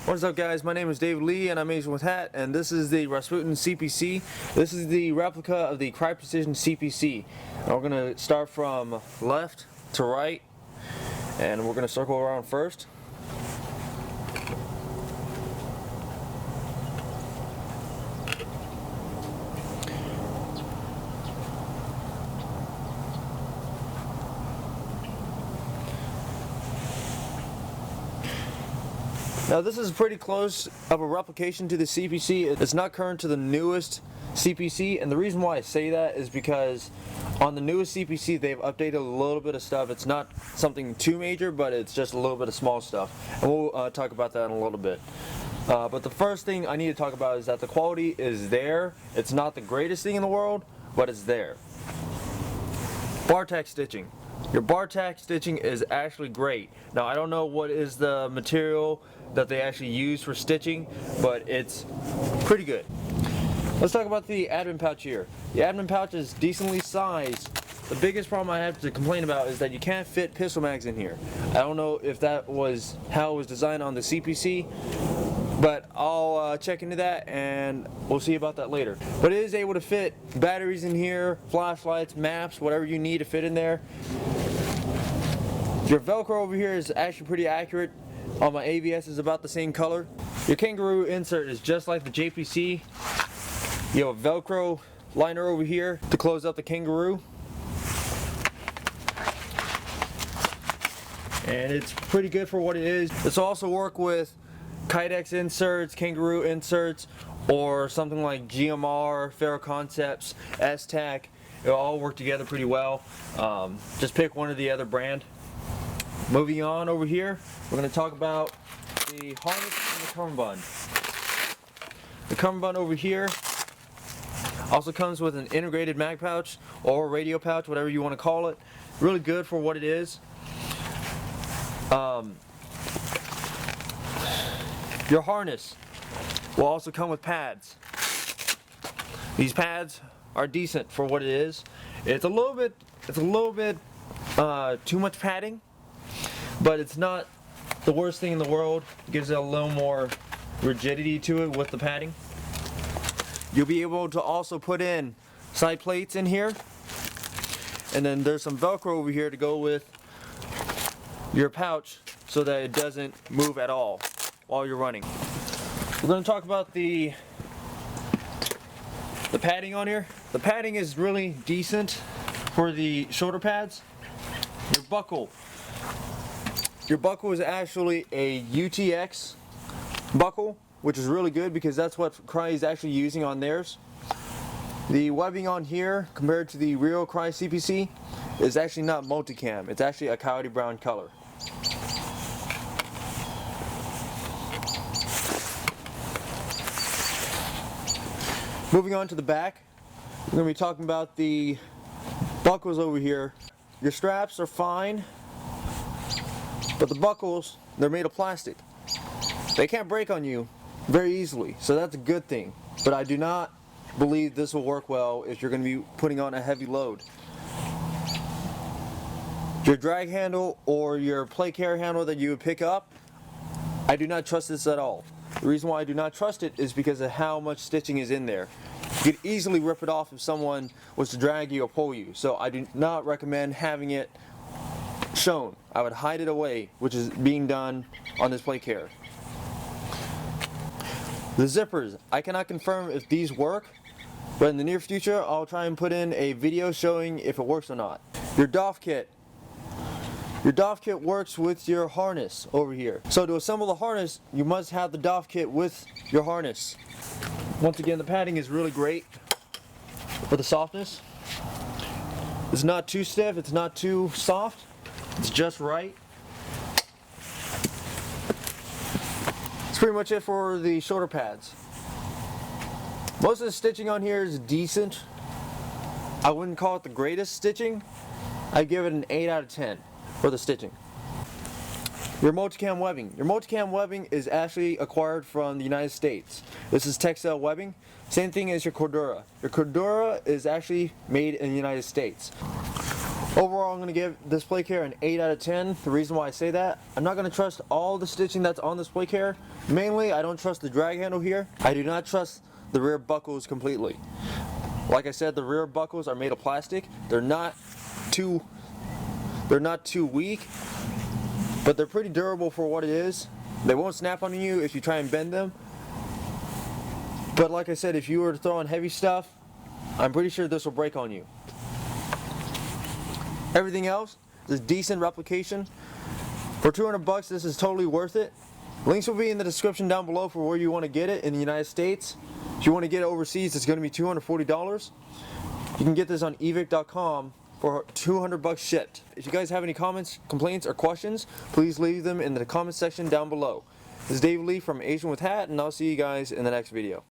What's up, guys? My name is David Lee and I'm AsianWithHat, and this is the Rasputin CPC. This is the replica of the Crye Precision CPC. And we're going to start from left to right, and we're going to circle around first. Now this is pretty close of a replication to the CPC. It's not current to the newest CPC, and the reason why I say that is because on the newest CPC they've updated a little bit of stuff. It's not something too major, but it's just a little bit of small stuff, and we'll talk about that in a little bit. But the first thing I need to talk about is that the quality is there. It's not the greatest thing in the world, but it's there. Bar tack stitching. Your bar tack stitching is actually great. Now I don't know what is the material that they actually use for stitching, but it's pretty good. Let's talk about the admin pouch here. The admin pouch is decently sized. The biggest problem I have to complain about is that you can't fit pistol mags in here. I don't know if that was how it was designed on the CPC, but I'll check into that and we'll see about that later. But it is able to fit batteries in here, flashlights, maps, whatever you need to fit in there. Your Velcro over here is actually pretty accurate. On my AVS is about the same color. Your kangaroo insert is just like the JPC. You have a Velcro liner over here to close up the kangaroo. And it's pretty good for what it is. This will also work with Kydex inserts, kangaroo inserts, or something like GMR, Ferro Concepts, S-Tac. It'll all work together pretty well. Just pick one or the other brand. Moving on over here, we're going to talk about the harness and the cummerbund. The cummerbund over here also comes with an integrated mag pouch or radio pouch, whatever you want to call it. Really good for what it is. Your harness will also come with pads. These pads are decent for what it is. It's a little bit too much padding, but it's not the worst thing in the world. It gives it a little more rigidity to it with the padding. You'll be able to also put in side plates in here, and then there's some Velcro over here to go with your pouch so that it doesn't move at all while you're running. We're going to talk about the padding on here. The padding is really decent for the shoulder pads. Your buckle is actually a UTX buckle, which is really good because that's what Crye is actually using on theirs. The webbing on here compared to the real Crye CPC is actually not multicam. It's actually a coyote brown color. Moving on to the back, we're going to be talking about the buckles over here. Your straps are fine, but the buckles, they're made of plastic. They can't break on you very easily, so that's a good thing. But I do not believe this will work well if you're going to be putting on a heavy load. Your drag handle or your plate carrier handle that you would pick up, I do not trust this at all. The reason why I do not trust it is because of how much stitching is in there. You could easily rip it off if someone was to drag you or pull you, so I do not recommend having it shown. I would hide it away, which is being done on this plate carrier. The zippers, I cannot confirm if these work, but in the near future I'll try and put in a video showing if it works or not. Your DOF kit. Your DOF kit works with your harness over here. So to assemble the harness, you must have the DOF kit with your harness. Once again, the padding is really great for the softness. It's not too stiff, it's not too soft. It's just right. That's pretty much it for the shoulder pads. Most of the stitching on here is decent. I wouldn't call it the greatest stitching. I'd give it an 8 out of 10 for the stitching. Your Multicam Webbing. Your Multicam Webbing is actually acquired from the United States. This is textile webbing. Same thing as your Cordura. Your Cordura is actually made in the United States. Overall, I'm going to give this plate carrier an 8 out of 10. The reason why I say that, I'm not going to trust all the stitching that's on this plate carrier. Mainly, I don't trust the drag handle here. I do not trust the rear buckles completely. Like I said, the rear buckles are made of plastic. They're not too weak, but they're pretty durable for what it is. They won't snap on you if you try and bend them. But like I said, if you were to throw on heavy stuff, I'm pretty sure this will break on you. Everything else is decent replication. For 200 bucks, this is totally worth it. Links will be in the description down below for where you want to get it in the United States. If you want to get it overseas, it's going to be $240. You can get this on evic.com for 200 bucks shipped. If you guys have any comments, complaints, or questions, please leave them in the comment section down below. This is Dave Lee from AsianWithHat, and I'll see you guys in the next video.